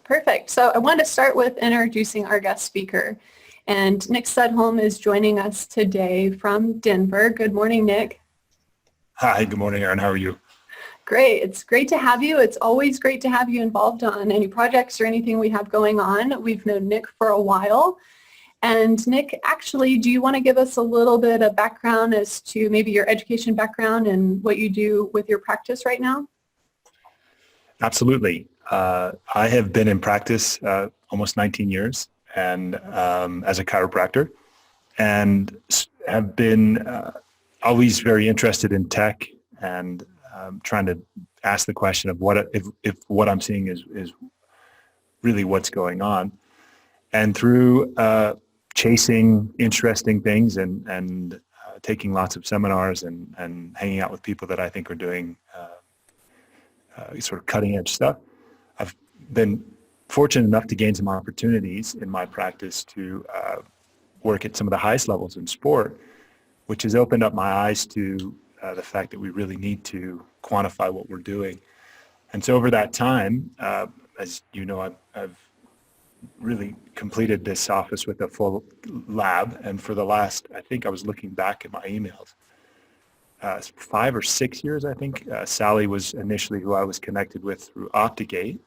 Perfect. So I want to start with introducing our guest speaker. And Nick Studholme is joining us today from Denver. Good morning, Nick. Hi, good morning, Erin. How are you? Great. It's great to have you. It's always great to have you involved on any projects or anything we have going on. We've known Nick for a while. And Nick, actually, do you want to give us a little bit of background as to maybe your education background and what you do with your practice right now? Absolutely. I have been in practice almost 19 years and as a chiropractor, and have been always very interested in tech and trying to ask the question of what if what I'm seeing is really what's going on. And through chasing interesting things and taking lots of seminars and hanging out with people that I think are doing sort of cutting edge stuff, I've been fortunate enough to gain some opportunities in my practice to work at some of the highest levels in sport, which has opened up my eyes to the fact that we really need to quantify what we're doing. And so over that time, as you know, I've really completed this office with a full lab. And for the last, I think I was looking back at my emails, 5 or 6 years, I think. Sally was initially who I was connected with through Gait.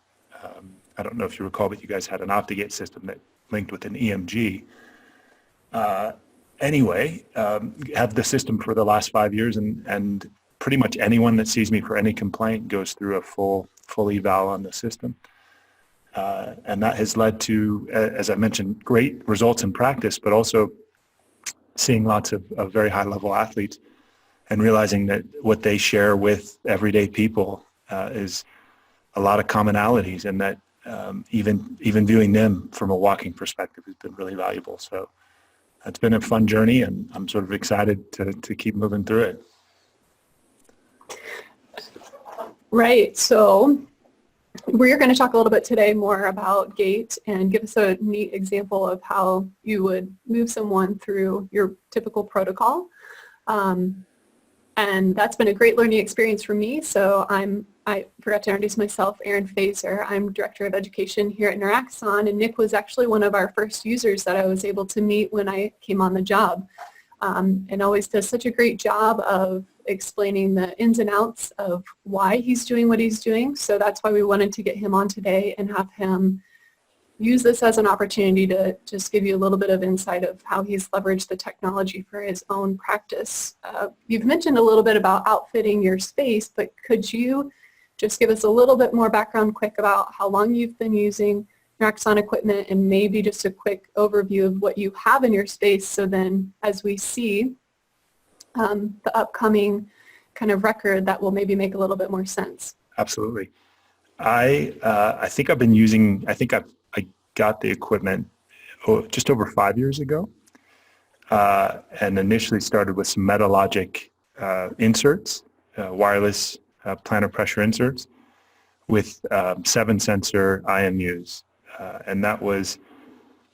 I don't know if you recall, but you guys had an Gait system that linked with an EMG. Anyway, have the system for the last 5 years, and pretty much anyone that sees me for any complaint goes through a full eval on the system. And that has led to, as I mentioned, great results in practice, but also seeing lots of very high-level athletes and realizing that what they share with everyday people is a lot of commonalities, and that even viewing them from a walking perspective has been really valuable. So it's been a fun journey, and I'm sort of excited to keep moving through it. Right. So we're going to talk a little bit today more about Gait and give us a neat example of how you would move someone through your typical protocol. And that's been a great learning experience for me. So I forgot to introduce myself, Erin Fazer. I'm Director of Education here at Neuraxon, and Nick was actually one of our first users that I was able to meet when I came on the job. And always does such a great job of explaining the ins and outs of why he's doing what he's doing. So that's why we wanted to get him on today and have him use this as an opportunity to just give you a little bit of insight of how he's leveraged the technology for his own practice. You've mentioned a little bit about outfitting your space, but could you just give us a little bit more background quick about how long you've been using Neuraxon equipment and maybe just a quick overview of what you have in your space, so then as we see the upcoming kind of record, that will maybe make a little bit more sense. Absolutely. I think I've been using, I got the equipment just over 5 years ago, and initially started with some Metalogic inserts, wireless plantar pressure inserts with 7 sensor IMUs. And that was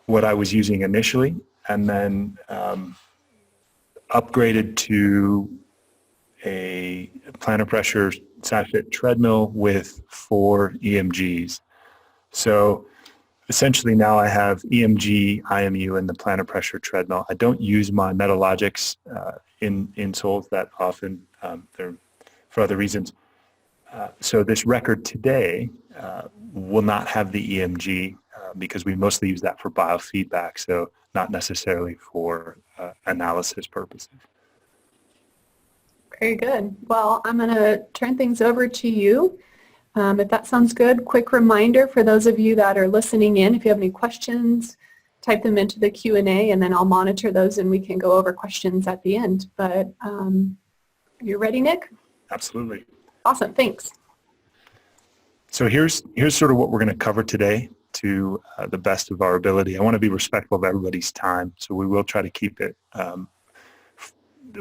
what I was using initially, and then upgraded to a plantar pressure sat-fit treadmill with 4 EMGs. So essentially now I have EMG, IMU, and the plantar pressure treadmill. I don't use my Metalogics in insoles that often. They're for other reasons. So this record today will not have the EMG because we mostly use that for biofeedback, so not necessarily for analysis purposes. Very good. Well, I'm going to turn things over to you. If that sounds good, quick reminder for those of you that are listening in, if you have any questions, type them into the Q&A, and then I'll monitor those and we can go over questions at the end. But you ready, Nick? Absolutely. Awesome. Thanks. So here's sort of what we're going to cover today to the best of our ability. I want to be respectful of everybody's time, so we will try to keep it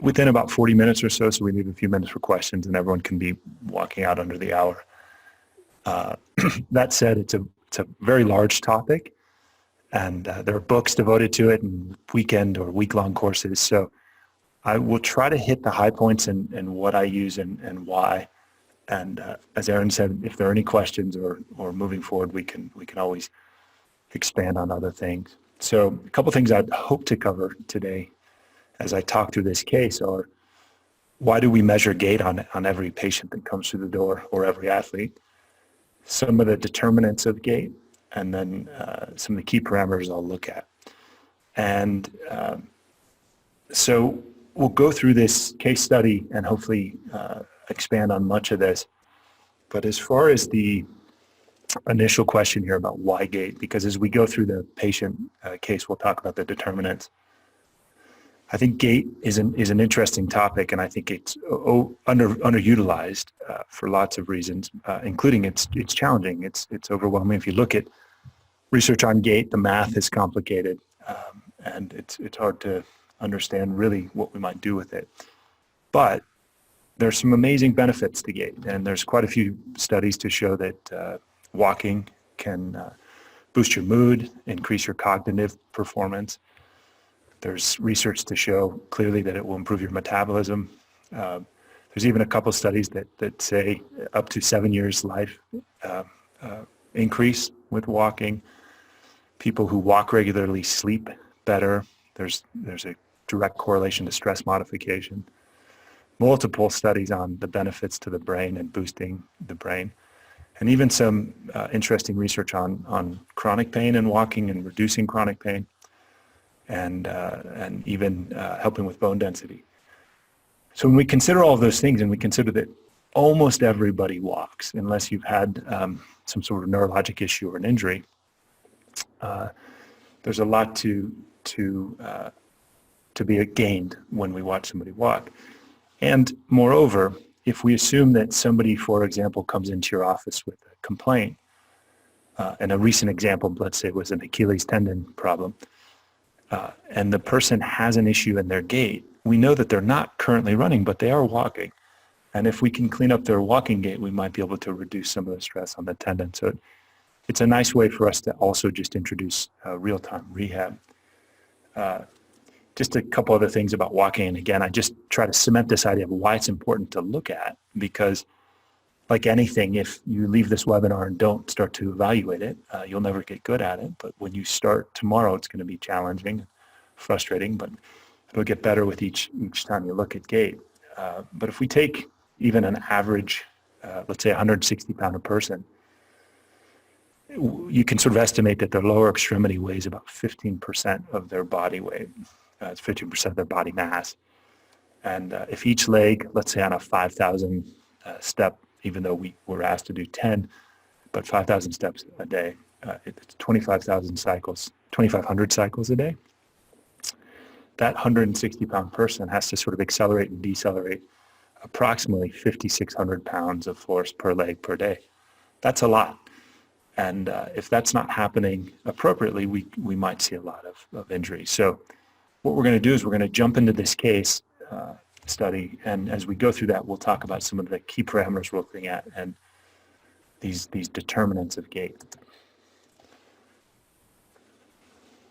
within about 40 minutes or so we leave a few minutes for questions and everyone can be walking out under the hour. That said, it's a very large topic, and there are books devoted to it and weekend or week-long courses. So I will try to hit the high points and what I use and why. And as Aaron said, if there are any questions or moving forward, we can always expand on other things. So a couple things I'd hope to cover today as I talk through this case are, why do we measure gait on every patient that comes through the door or every athlete? Some of the determinants of gait, and then some of the key parameters I'll look at. And so we'll go through this case study and hopefully expand on much of this. But as far as the initial question here about why gait, because as we go through the patient case, we'll talk about the determinants. I think gait is an interesting topic, and I think it's underutilized for lots of reasons, including it's challenging. It's overwhelming. If you look at research on gait, the math is complicated, and it's hard to understand really what we might do with it. But there's some amazing benefits to gait, and there's quite a few studies to show that walking can boost your mood, increase your cognitive performance. There's research to show clearly that it will improve your metabolism. There's even a couple studies that say up to 7 years life increase with walking. People who walk regularly sleep better. There's a direct correlation to stress modification. Multiple studies on the benefits to the brain and boosting the brain. And even some interesting research on chronic pain and walking and reducing chronic pain. And even helping with bone density. So when we consider all of those things, and we consider that almost everybody walks, unless you've had some sort of neurologic issue or an injury, there's a lot to be gained when we watch somebody walk. And moreover, if we assume that somebody, for example, comes into your office with a complaint, and a recent example, let's say, was an Achilles tendon problem, and the person has an issue in their gait, we know that they're not currently running, but they are walking. And if we can clean up their walking gait, we might be able to reduce some of the stress on the tendon. So it's a nice way for us to also just introduce real-time rehab. Just a couple other things about walking. And again, I just try to cement this idea of why it's important to look at, because like anything, if you leave this webinar and don't start to evaluate it, you'll never get good at it. But when you start tomorrow, it's going to be challenging, frustrating, but it'll get better with each time you look at gait. But if we take even an average, let's say 160-pound person, you can sort of estimate that their lower extremity weighs about 15% of their body weight. It's 15% of their body mass. And if each leg, let's say on a 5,000 step, even though we were asked to do 10, but 5,000 steps a day, it's 25,000 cycles, 2,500 cycles a day. That 160-pound person has to sort of accelerate and decelerate approximately 5,600 pounds of force per leg per day. That's a lot. And if that's not happening appropriately, we might see a lot of injuries. So what we're going to do is we're going to jump into this case study, and as we go through that, we'll talk about some of the key parameters we're looking at and these determinants of gait.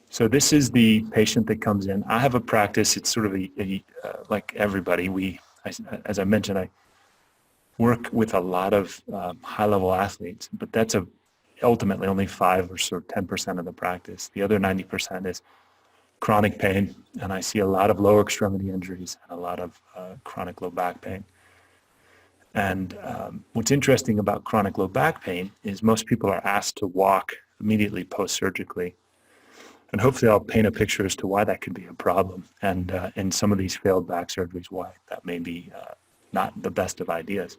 So this is the patient that comes in. I have a practice. It's sort of like everybody. As I mentioned, I work with a lot of high-level athletes, but that's ultimately only 5 or so 10% of the practice. The other 90% is chronic pain, and I see a lot of lower extremity injuries and a lot of chronic low back pain. And what's interesting about chronic low back pain is most people are asked to walk immediately post-surgically. And hopefully I'll paint a picture as to why that could be a problem, and in some of these failed back surgeries, why that may be not the best of ideas.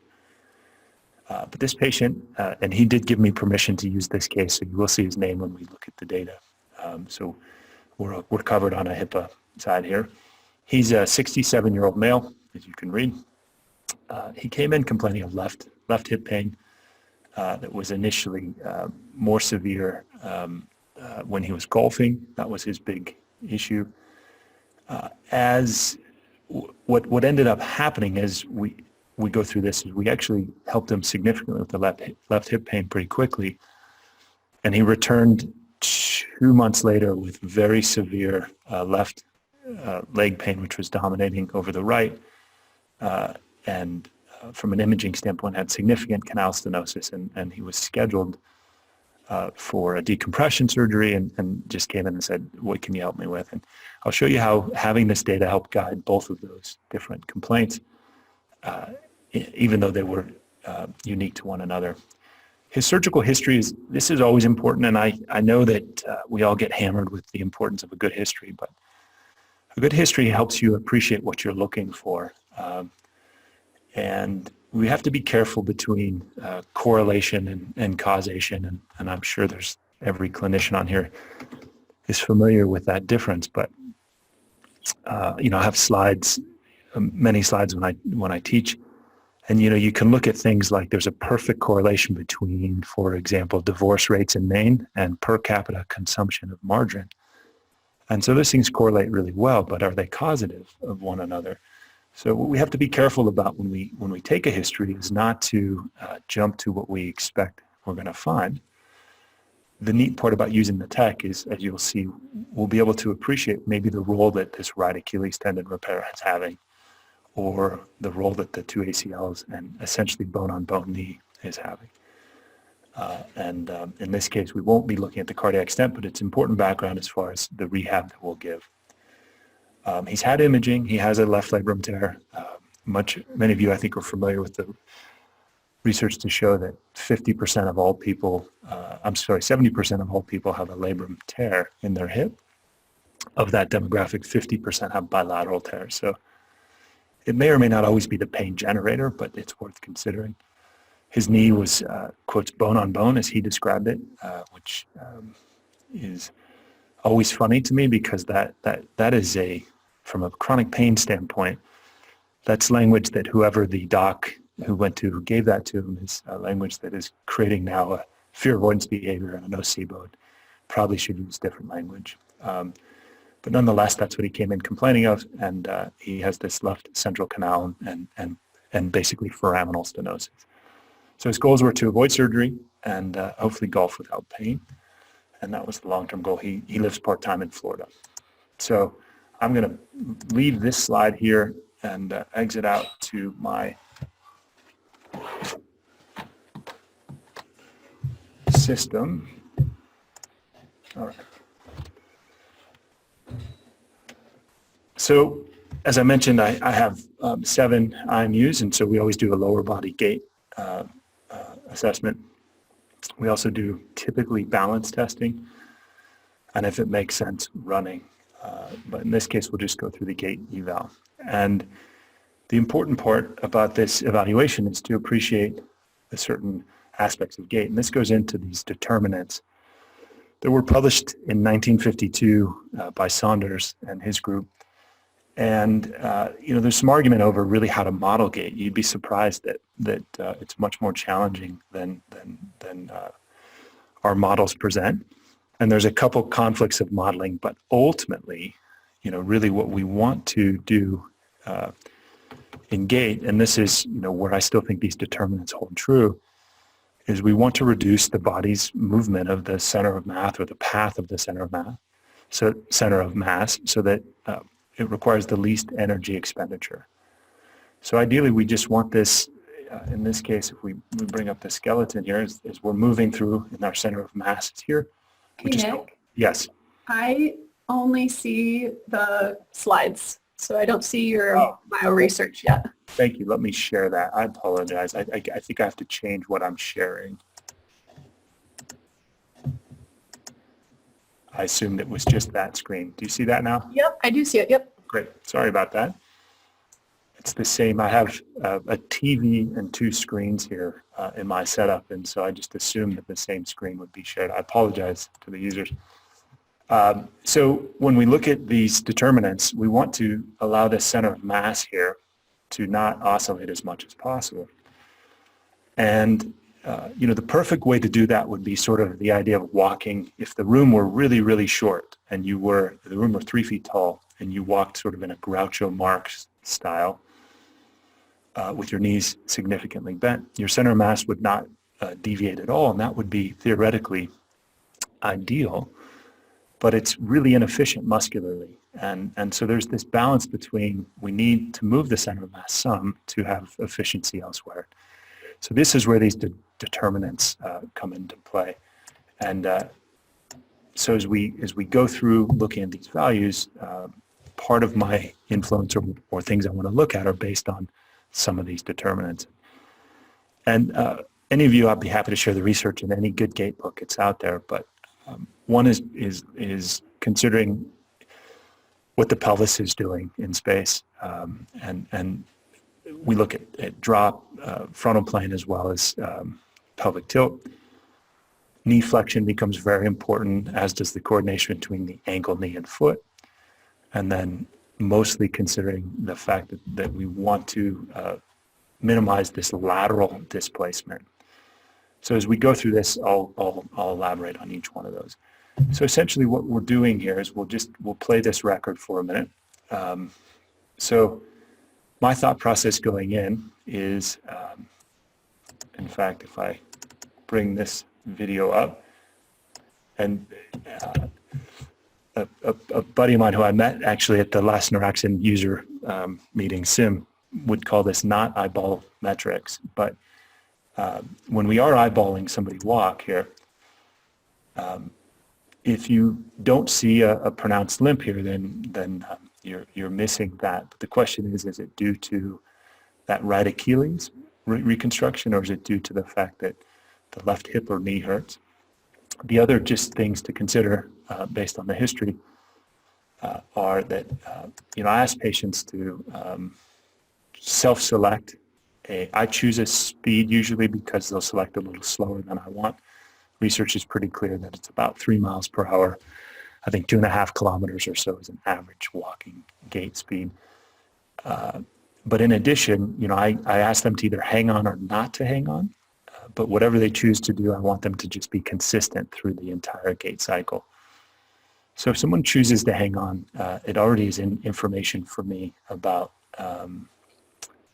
But this patient, and he did give me permission to use this case, so you will see his name when we look at the data. So we're covered on a HIPAA side here. He's a 67-year-old male, as you can read. He came in complaining of left hip pain that was initially more severe when he was golfing. That was his big issue. What ended up happening as we go through this is we actually helped him significantly with the left hip pain pretty quickly, and he returned 2 months later with very severe left leg pain, which was dominating over the right, and from an imaging standpoint, had significant canal stenosis, and he was scheduled for a decompression surgery, and just came in and said, what can you help me with? And I'll show you how having this data helped guide both of those different complaints, even though they were unique to one another. His surgical history this is always important, and I know that we all get hammered with the importance of a good history, but a good history helps you appreciate what you're looking for. And we have to be careful between correlation and causation, and I'm sure there's every clinician on here is familiar with that difference. But I have slides, many slides when I teach, and you can look at things like there's a perfect correlation between, for example, divorce rates in Maine and per capita consumption of margarine. And so those things correlate really well, but are they causative of one another? So what we have to be careful about when we take a history is not to jump to what we expect we're going to find. The neat part about using the tech is, as you'll see, we'll be able to appreciate maybe the role that this right Achilles tendon repair is having, or the role that the two ACLs and essentially bone-on-bone knee is having. And in this case, we won't be looking at the cardiac stent, but it's important background as far as the rehab that we'll give. He's had imaging. He has a left labrum tear. Many of you, I think, are familiar with the research to show that 50% of all people, 70% of all people have a labrum tear in their hip. Of that demographic, 50% have bilateral tears. So it may or may not always be the pain generator, but it's worth considering. His knee was, quotes, bone on bone, as he described it, which is always funny to me because that is from a chronic pain standpoint, that's language that whoever the doc who gave that to him is language that is creating now a fear avoidance behavior and a nocebo. Probably should use different language. But nonetheless, that's what he came in complaining of, and he has this left central canal and basically foraminal stenosis. So his goals were to avoid surgery and hopefully golf without pain, and that was the long-term goal. He lives part-time in Florida. So I'm going to leave this slide here and exit out to my system. All right. So as I mentioned, I have 7 IMUs, and so we always do a lower body gait assessment. We also do typically balance testing, and if it makes sense, running. But in this case, we'll just go through the gait eval. And the important part about this evaluation is to appreciate the certain aspects of gait. And this goes into these determinants that were published in 1952 by Saunders and his group. And there's some argument over really how to model gait. You'd be surprised that it's much more challenging than our models present. And there's a couple conflicts of modeling, but ultimately, really what we want to do in gait, and this is where I still think these determinants hold true, is we want to reduce the body's movement of the center of mass or the path of the center of mass, so that it requires the least energy expenditure. So ideally, we just want this, in this case, if we bring up the skeleton here, is we're moving through in our center of mass here. Hey, Nick, Yes. I only see the slides, so I don't see your bio research yet. Thank you. Let me share that. I apologize. I think I have to change what I'm sharing. I assumed it was just that screen. Do you see that now? Yep, I do see it. Yep. Great. Sorry about that. It's the same. I have a TV and 2 screens here in my setup, and so I just assumed that the same screen would be shared. I apologize to the users. So when we look at these determinants, we want to allow the center of mass here to not oscillate as much as possible. And the perfect way to do that would be sort of the idea of walking. If the room were really, really short and the room were 3 feet tall and you walked sort of in a Groucho Marx style with your knees significantly bent, your center of mass would not deviate at all, and that would be theoretically ideal, but it's really inefficient muscularly. And so there's this balance between we need to move the center of mass some to have efficiency elsewhere. So this is where these determinants come into play. And so as we go through looking at these values, part of my influence or things I want to look at are based on some of these determinants. And any of you, I'd be happy to share the research in any good gait book. It's out there. But one is considering what the pelvis is doing in space. And we look at drop, frontal plane, as well as pelvic tilt. Knee flexion becomes very important, as does the coordination between the ankle, knee, and foot. And then mostly considering the fact that we want to minimize this lateral displacement. So as we go through this, I'll elaborate on each one of those. So essentially what we're doing here is we'll play this record for a minute. So my thought process going in is, in fact, if I bring this video up, and a buddy of mine who I met actually at the last Neuraxin user meeting, Sim, would call this not eyeball metrics. But when we are eyeballing somebody walk here, if you don't see a pronounced limp here, then you're missing that. But the question is it due to that right Achilles reconstruction, or is it due to the fact that the left hip or knee hurts? The other just things to consider based on the history are that, I ask patients to self-select. I choose a speed usually because they'll select a little slower than I want. Research is pretty clear that it's about 3 miles per hour. I think 2.5 kilometers or so is an average walking gait speed. But in addition, I ask them to either hang on or not to hang on. But whatever they choose to do, I want them to just be consistent through the entire gait cycle. So if someone chooses to hang on, it already is information for me about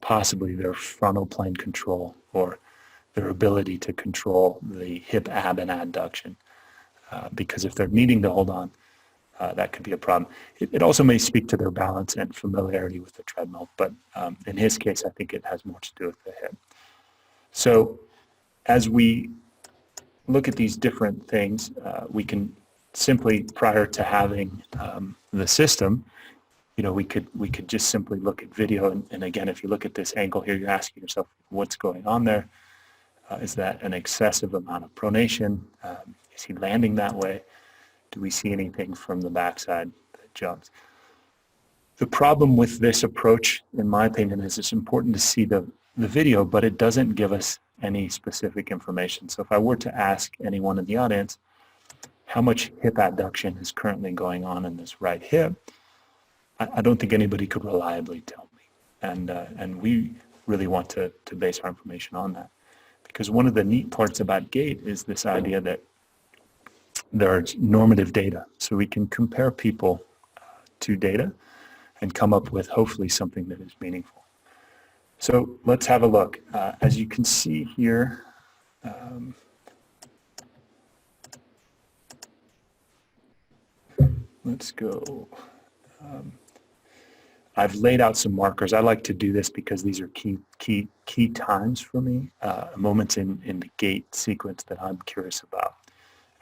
possibly their frontal plane control or their ability to control the hip ab and adduction. Because if they're needing to hold on, that could be a problem. It also may speak to their balance and familiarity with the treadmill, but in his case, I think it has more to do with the hip. So as we look at these different things, we can simply, prior to having the system, we could just simply look at video. And again, if you look at this ankle here, you're asking yourself, what's going on there? Is that an excessive amount of pronation? Is he landing that way? Do we see anything from the backside that jumps? The problem with this approach, in my opinion, is it's important to see the video, but it doesn't give us any specific information. So if I were to ask anyone in the audience, how much hip adduction is currently going on in this right hip, I don't think anybody could reliably tell me. And we really want to base our information on that. Because one of the neat parts about Gait is this idea that there's normative data. So we can compare people to data and come up with hopefully something that is meaningful. So let's have a look. As you can see here, let's go. I've laid out some markers. I like to do this because these are key times for me, moments in the gait sequence that I'm curious about.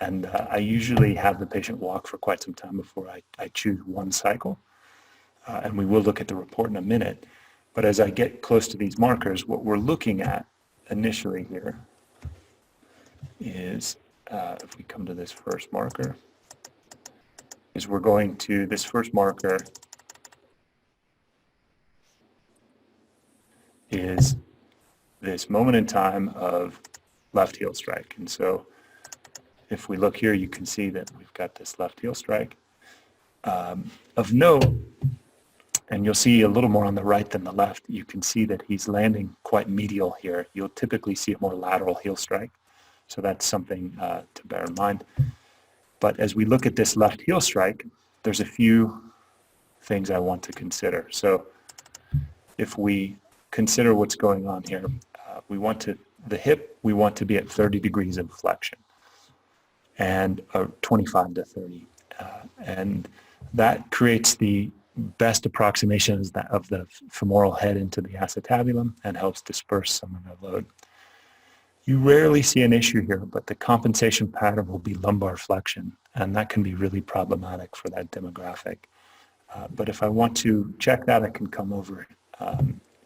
And I usually have the patient walk for quite some time before I choose one cycle. And we will look at the report in a minute. But as I get close to these markers, what we're looking at initially here is, if we come to this first marker, is we're going to, this first marker is this moment in time of left heel strike. And so if we look here, you can see that we've got this left heel strike. Of note, and you'll see a little more on the right than the left, you can see that he's landing quite medial here. You'll typically see a more lateral heel strike. So that's something to bear in mind. But as we look at this left heel strike, there's a few things I want to consider. So if we consider what's going on here, the hip, we want to be at 30 degrees of flexion and 25 to 30. And That creates the best approximations of the femoral head into the acetabulum and helps disperse some of the load. You rarely see an issue here, but the compensation pattern will be lumbar flexion, and that can be really problematic for that demographic. But if I want to check that, I can come over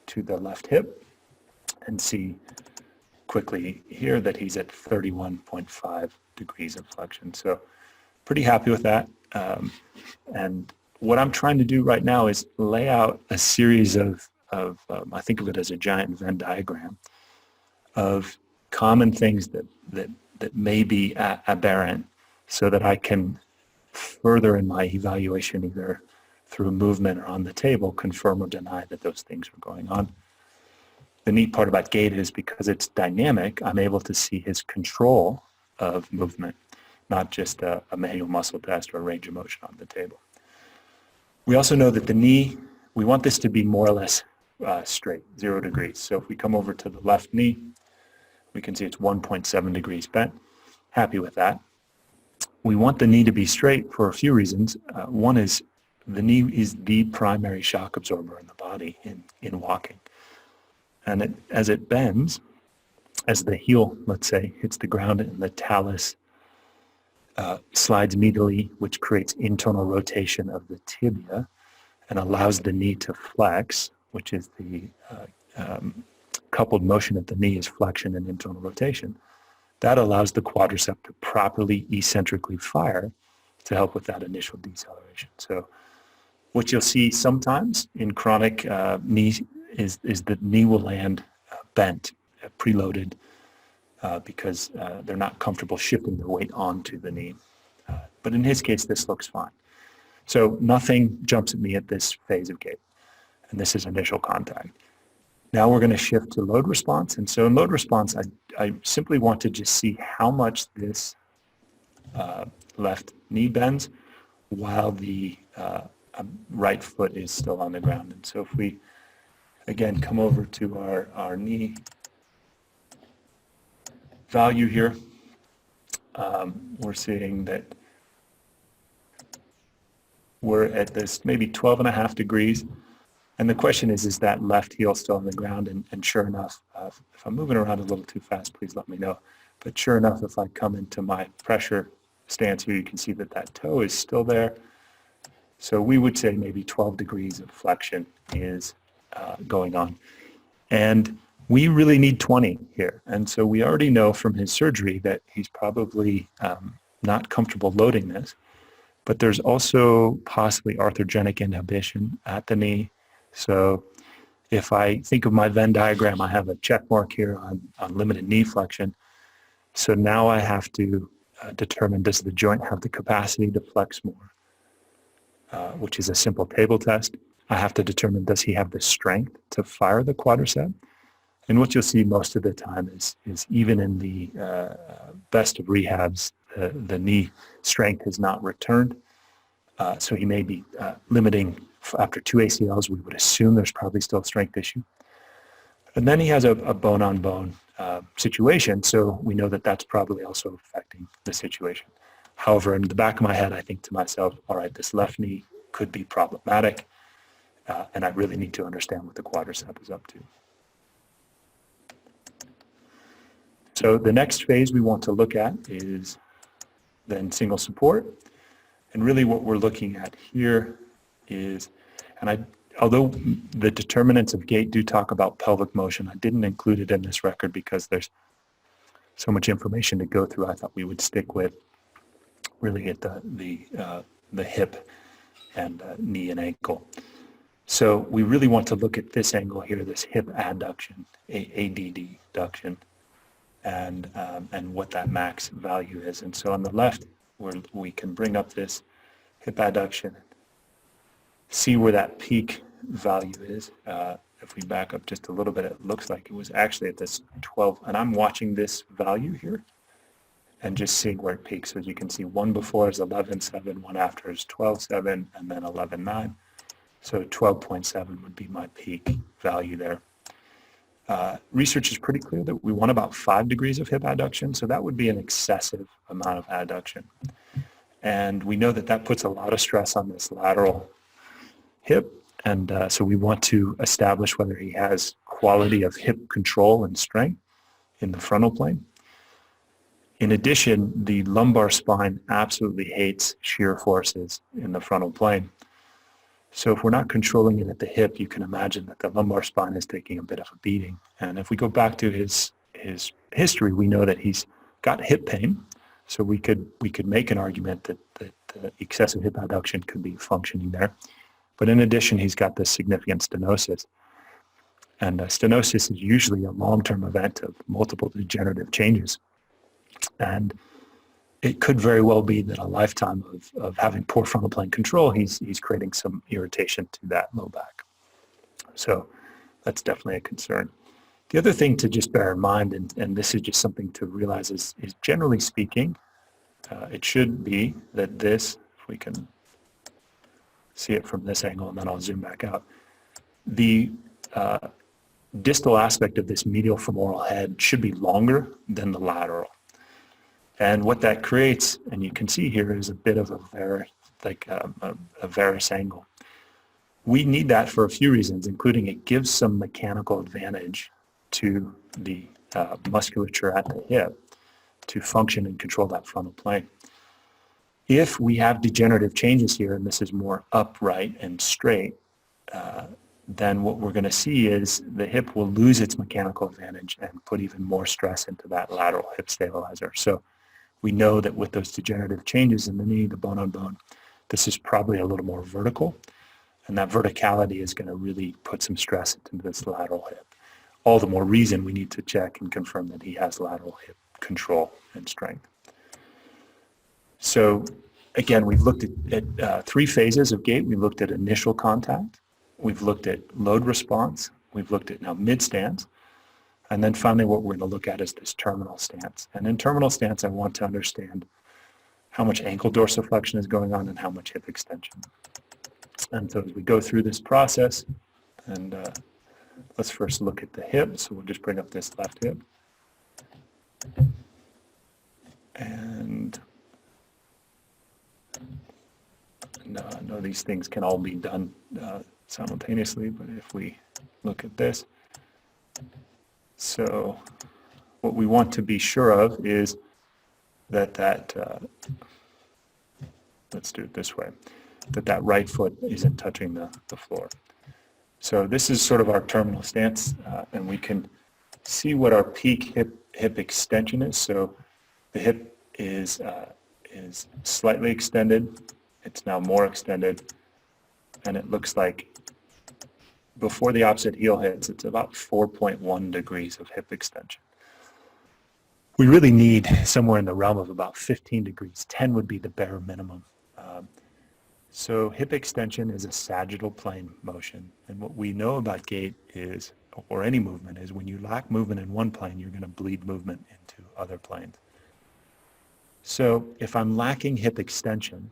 to the left hip and see quickly here that he's at 31.5 degrees of flexion. So pretty happy with that. And what I'm trying to do right now is lay out a series of I think of it as a giant Venn diagram of common things that may be aberrant, so that I can further in my evaluation, either through movement or on the table, confirm or deny that those things are going on. The neat part about Gait is because it's dynamic, I'm able to see his control of movement, not just a manual muscle test or a range of motion on the table. We also know that the knee, we want this to be more or less straight, 0 degrees. So if we come over to the left knee, we can see it's 1.7 degrees bent. Happy with that. We want the knee to be straight for a few reasons. One is the knee is the primary shock absorber in the body in walking. And as it bends, as the heel, let's say, hits the ground and the talus slides medially, which creates internal rotation of the tibia and allows the knee to flex, which is the coupled motion of the knee is flexion and internal rotation. That allows the quadricep to properly eccentrically fire to help with that initial deceleration. So what you'll see sometimes in chronic knee is the knee will land bent, preloaded, because they're not comfortable shifting their weight onto the knee. But in his case, this looks fine. So nothing jumps at me at this phase of Gait, and this is initial contact. Now we're going to shift to load response. And so in load response, I simply want to just see how much this left knee bends while the right foot is still on the ground. And so if we, again, come over to our knee value here, we're seeing that we're at this maybe 12.5 degrees. And the question is that left heel still on the ground? And sure enough, if I'm moving around a little too fast, please let me know. But sure enough, if I come into my pressure stance here, you can see that that toe is still there. So we would say maybe 12 degrees of flexion is going on. And we really need 20 here. And so we already know from his surgery that he's probably not comfortable loading this. But there's also possibly arthrogenic inhibition at the knee. So if I think of my Venn diagram, I have a check mark here on limited knee flexion. So now I have to determine, does the joint have the capacity to flex more, which is a simple table test. I have to determine, does he have the strength to fire the quadricep? And what you'll see most of the time is even in the best of rehabs, the knee strength has not returned. So he may be limiting after 2 ACLs. We would assume there's probably still a strength issue. And then he has a bone-on-bone situation, so we know that that's probably also affecting the situation. However, in the back of my head, I think to myself, all right, this left knee could be problematic, and I really need to understand what the quadricep is up to. So the next phase we want to look at is then single support. And really what we're looking at here is, and although the determinants of Gait do talk about pelvic motion, I didn't include it in this record because there's so much information to go through. I thought we would stick with really at the hip and knee and ankle. So we really want to look at this angle here, this hip adduction, adduction, and what that max value is. And so on the left, we can bring up this hip adduction, see where that peak value is. If we back up just a little bit, it looks like it was actually at this 12, and I'm watching this value here and just seeing where it peaks. So as you can see, one before is 11.7, one after is 12.7, and then 11.9. So 12.7 would be my peak value there. Research is pretty clear that we want about 5 degrees of hip adduction, so that would be an excessive amount of adduction. And we know that that puts a lot of stress on this lateral hip. And so we want to establish whether he has quality of hip control and strength in the frontal plane. In addition, the lumbar spine absolutely hates shear forces in the frontal plane. So if we're not controlling it at the hip, you can imagine that the lumbar spine is taking a bit of a beating. And if we go back to his history, we know that he's got hip pain. So we could make an argument that excessive hip abduction could be functioning there. But in addition, he's got this significant stenosis. And stenosis is usually a long-term event of multiple degenerative changes. And it could very well be that a lifetime of having poor frontal plane control, he's creating some irritation to that low back. So that's definitely a concern. The other thing to just bear in mind, and this is just something to realize, is generally speaking, it should be that this, if we can see it from this angle, and then I'll zoom back out, the distal aspect of this medial femoral head should be longer than the lateral. And what that creates, and you can see here, is a bit of a varus angle. We need that for a few reasons, including it gives some mechanical advantage to the musculature at the hip to function and control that frontal plane. If we have degenerative changes here, and this is more upright and straight, then what we're going to see is the hip will lose its mechanical advantage and put even more stress into that lateral hip stabilizer. So we know that with those degenerative changes in the knee, the bone on bone, this is probably a little more vertical, and that verticality is going to really put some stress into this lateral hip. All the more reason we need to check and confirm that he has lateral hip control and strength. So again, we've looked at 3 phases of gait. We looked at initial contact. We've looked at load response. We've looked at now mid-stance. And then finally, what we're going to look at is this terminal stance. And in terminal stance, I want to understand how much ankle dorsiflexion is going on and how much hip extension. And so as we go through this process, and let's first look at the hip. So we'll just bring up this left hip. And I know these things can all be done simultaneously, but if we look at this, so what we want to be sure of is that let's do it this way, that right foot isn't touching the floor. So this is sort of our terminal stance, and we can see what our peak hip extension is. So the hip is slightly extended. It's now more extended, and it looks like before the opposite heel hits, it's about 4.1 degrees of hip extension. We really need somewhere in the realm of about 15 degrees. 10 would be the bare minimum. So hip extension is a sagittal plane motion, and what we know about gait is, or any movement, is when you lack movement in one plane, you're going to bleed movement into other planes. So if I'm lacking hip extension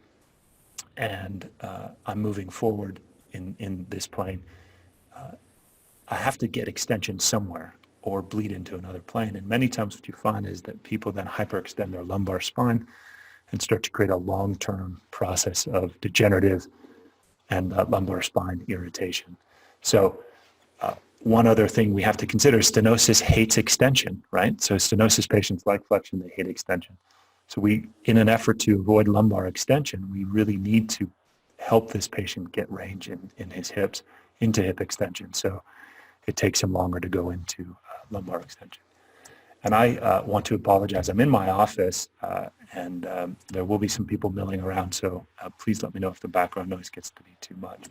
and I'm moving forward in this plane, I have to get extension somewhere or bleed into another plane. And many times what you find is that people then hyperextend their lumbar spine and start to create a long-term process of degenerative and lumbar spine irritation. So one other thing we have to consider is stenosis hates extension, right? So stenosis patients like flexion, they hate extension. So we, in an effort to avoid lumbar extension, we really need to help this patient get range in his hips into hip extension. So it takes him longer to go into lumbar extension. And I want to apologize. I'm in my office, and there will be some people milling around, so please let me know if the background noise gets to be too much.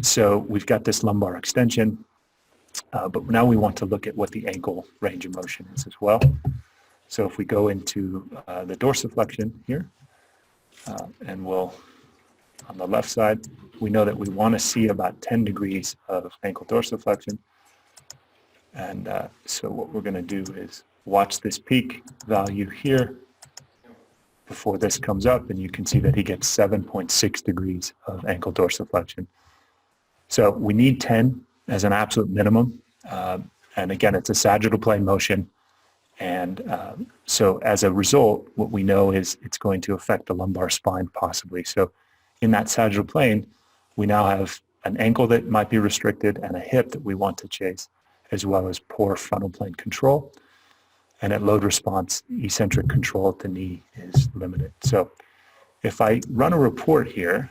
So we've got this lumbar extension, but now we want to look at what the ankle range of motion is as well. So if we go into the dorsiflexion here, and we'll, on the left side, we know that we want to see about 10 degrees of ankle dorsiflexion. And so what we're going to do is watch this peak value here before this comes up, and you can see that he gets 7.6 degrees of ankle dorsiflexion. So we need 10 as an absolute minimum. And again, it's a sagittal plane motion, And so as a result, what we know is it's going to affect the lumbar spine possibly. So in that sagittal plane, we now have an ankle that might be restricted and a hip that we want to chase, as well as poor frontal plane control. And at load response, eccentric control at the knee is limited. So if I run a report here,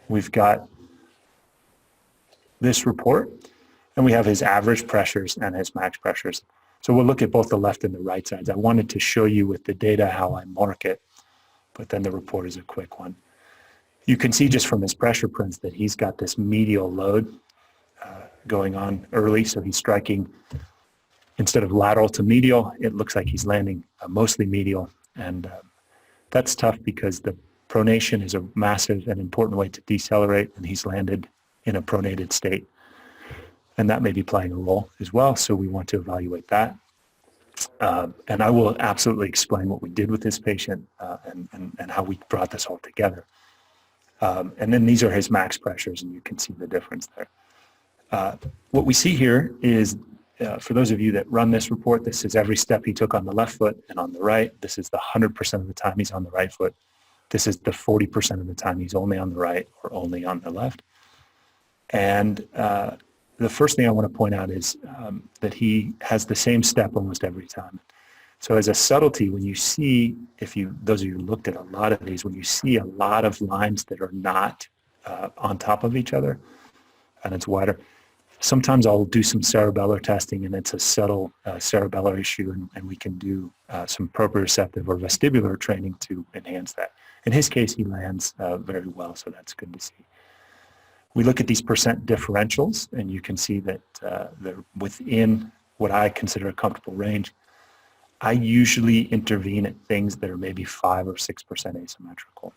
we've got this report, and we have his average pressures and his max pressures. So we'll look at both the left and the right sides. I wanted to show you with the data how I mark it, but then the report is a quick one. You can see just from his pressure prints that he's got this medial load going on early, so he's striking instead of lateral to medial, it looks like he's landing mostly medial, and that's tough because the pronation is a massive and important way to decelerate, and he's landed in a pronated state, and that may be playing a role as well, so we want to evaluate that. And I will absolutely explain what we did with this patient and how we brought this all together. And then these are his max pressures, and you can see the difference there. What we see here is, for those of you that run this report, this is every step he took on the left foot and on the right. This is the 100% of the time he's on the right foot. This is the 40% of the time he's only on the right or only on the left. And the first thing I want to point out is that he has the same step almost every time. So as a subtlety, when you see, those of you who looked at a lot of these, when you see a lot of lines that are not on top of each other and it's wider, sometimes I'll do some cerebellar testing, and it's a subtle cerebellar issue, and we can do some proprioceptive or vestibular training to enhance that. In his case, he lands very well, so that's good to see. We look at these percent differentials, and you can see that they're within what I consider a comfortable range. I usually intervene at things that are maybe 5 or 6% asymmetrical.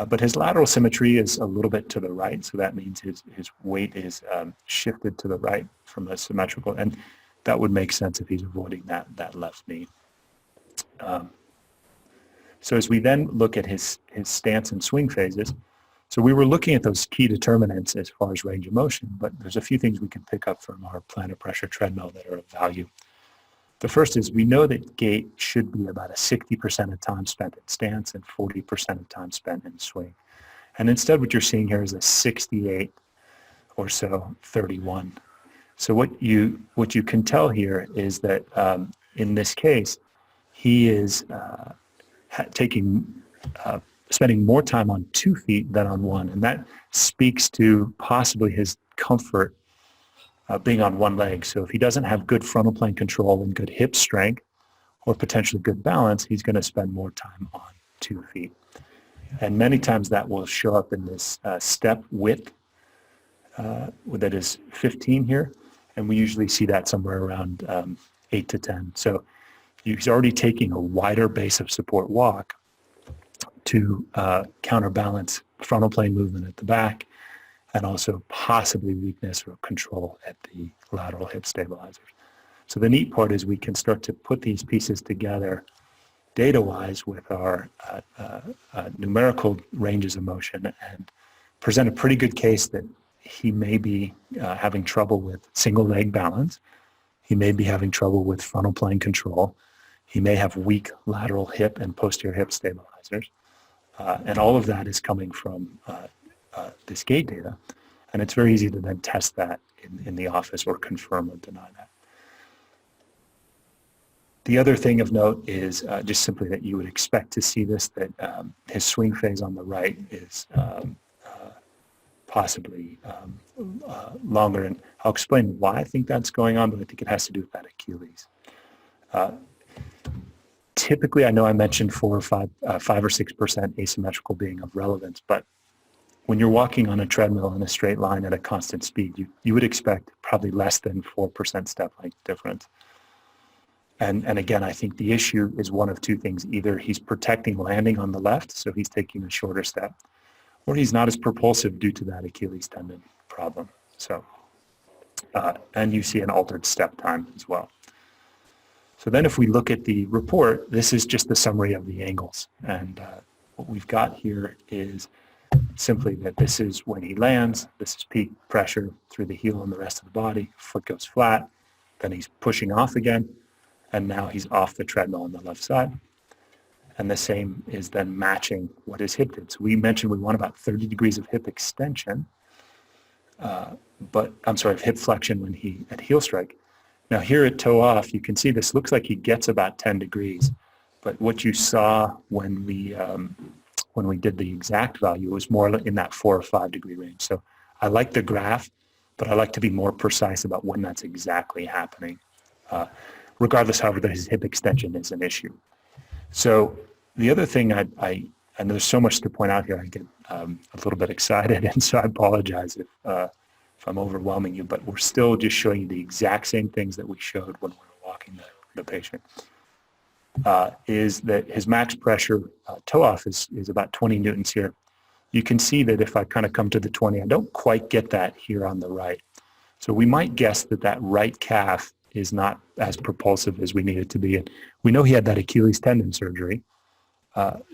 But his lateral symmetry is a little bit to the right, so that means his weight is shifted to the right from the symmetrical, and that would make sense if he's avoiding that left knee. So as we then look at his stance and swing phases, so we were looking at those key determinants as far as range of motion, but there's a few things we can pick up from our plantar pressure treadmill that are of value. The first is we know that gait should be about a 60% of time spent in stance and 40% of time spent in swing. And instead what you're seeing here is a 68 or so, 31. So what you can tell here is that in this case, he is spending more time on 2 feet than on 1. And that speaks to possibly his comfort being on one leg. So if he doesn't have good frontal plane control and good hip strength or potentially good balance, he's going to spend more time on 2 feet. And many times that will show up in this step width that is 15 here. And we usually see that somewhere around 8 to 10. So he's already taking a wider base of support walk to counterbalance frontal plane movement at the back, and also possibly weakness or control at the lateral hip stabilizers. So the neat part is we can start to put these pieces together data-wise with our numerical ranges of motion and present a pretty good case that he may be having trouble with single leg balance. He may be having trouble with frontal plane control. He may have weak lateral hip and posterior hip stabilizers. And all of that is coming from this gait data, and it's very easy to then test that in the office or confirm or deny that. The other thing of note is just simply that you would expect to see this, that his swing phase on the right is possibly longer, and I'll explain why I think that's going on, but I think it has to do with that Achilles. Typically, I know I mentioned 5 or 6% asymmetrical being of relevance, but when you're walking on a treadmill in a straight line at a constant speed, you would expect probably less than 4% step length difference. And again, I think the issue is one of 2 things. Either he's protecting landing on the left, so he's taking a shorter step, or he's not as propulsive due to that Achilles tendon problem. So, and you see an altered step time as well. So then if we look at the report, this is just the summary of the angles. And what we've got here is simply that this is when he lands, this is peak pressure through the heel and the rest of the body, foot goes flat, then he's pushing off again, and now he's off the treadmill on the left side. And the same is then matching what his hip did. So we mentioned we want about 30 degrees of hip extension, of hip flexion when he at heel strike. Now here at toe off, you can see this looks like he gets about 10 degrees, but what you saw when we did the exact value was more in that 4 or 5 degree range. So I like the graph, but I like to be more precise about when that's exactly happening. Regardless, however, that his hip extension is an issue. So the other thing and there's so much to point out here, I get a little bit excited, and so I apologize if I'm overwhelming you, but we're still just showing you the exact same things that we showed when we were walking the patient. Is that his max pressure toe off is about 20 newtons here. You can see that if I kind of come to the 20, I don't quite get that here on the right. So we might guess that right calf is not as propulsive as we need it to be. And we know he had that Achilles tendon surgery.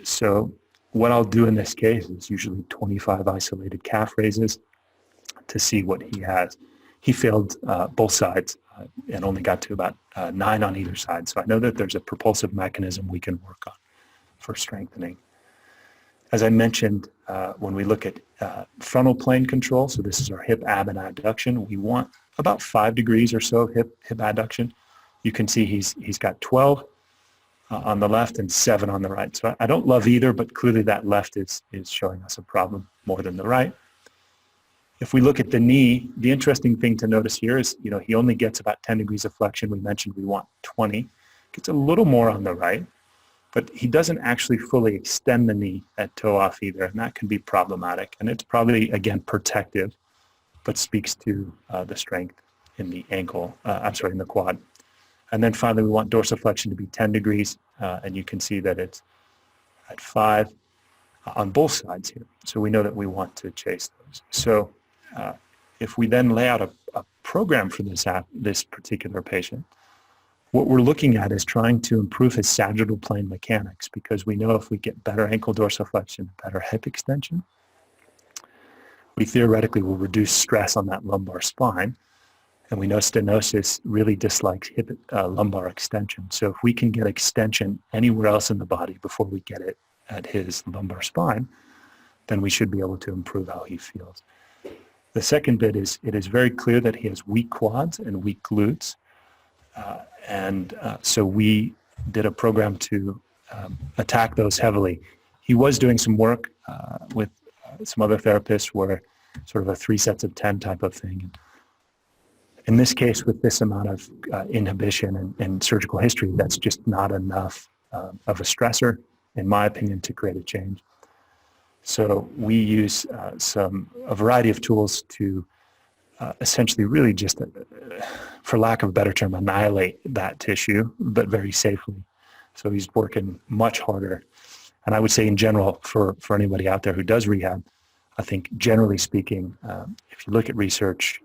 So what I'll do in this case is usually 25 isolated calf raises to see what he has. He failed both sides and only got to about 9 on either side. So I know that there's a propulsive mechanism we can work on for strengthening. As I mentioned, when we look at frontal plane control, so this is our hip ab and abduction, we want about 5 degrees or so of hip abduction. You can see he's got 12 on the left and 7 on the right. So I don't love either, but clearly that left is showing us a problem more than the right. If we look at the knee, the interesting thing to notice here is, he only gets about 10 degrees of flexion. We mentioned we want 20. Gets a little more on the right, but he doesn't actually fully extend the knee at toe off either, and that can be problematic. And it's probably, again, protective, but speaks to the strength in the ankle, in the quad. And then finally, we want dorsiflexion to be 10 degrees, and you can see that it's at 5 on both sides here. So we know that we want to chase those. So if we then lay out a program for this particular patient, what we're looking at is trying to improve his sagittal plane mechanics, because we know if we get better ankle dorsiflexion, better hip extension, we theoretically will reduce stress on that lumbar spine. And we know stenosis really dislikes hip lumbar extension. So if we can get extension anywhere else in the body before we get it at his lumbar spine, then we should be able to improve how he feels. The second bit is it is very clear that he has weak quads and weak glutes. So we did a program to attack those heavily. He was doing some work with some other therapists where sort of a 3 sets of 10 type of thing. In this case, with this amount of inhibition and surgical history, that's just not enough of a stressor, in my opinion, to create a change. So we use a variety of tools to essentially really just, for lack of a better term, annihilate that tissue, but very safely. So he's working much harder. And I would say in general, for anybody out there who does rehab, I think generally speaking, if you look at research,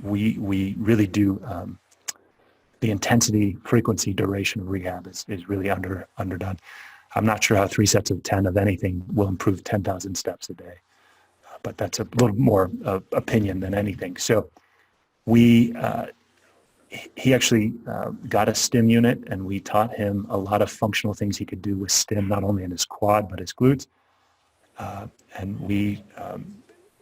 we really do, the intensity, frequency, duration of rehab is really underdone. I'm not sure how 3 sets of 10 of anything will improve 10,000 steps a day, but that's a little more opinion than anything. So he actually got a stim unit, and we taught him a lot of functional things he could do with stim, not only in his quad, but his glutes.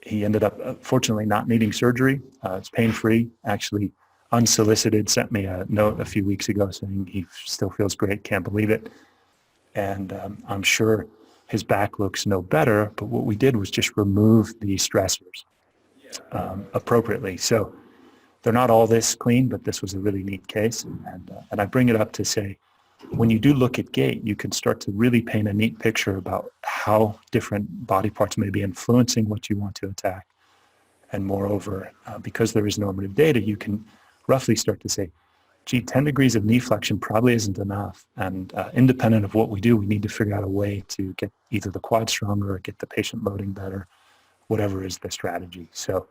He ended up, fortunately, not needing surgery. It's pain-free, actually unsolicited, sent me a note a few weeks ago saying he still feels great, can't believe it. And I'm sure his back looks no better, but what we did was just remove the stressors appropriately. So they're not all this clean, but this was a really neat case. And I bring it up to say, when you do look at Gait, you can start to really paint a neat picture about how different body parts may be influencing what you want to attack. And moreover, because there is normative data, you can roughly start to say, gee, 10 degrees of knee flexion probably isn't enough. And independent of what we do, we need to figure out a way to get either the quad stronger or get the patient loading better, whatever is the strategy. So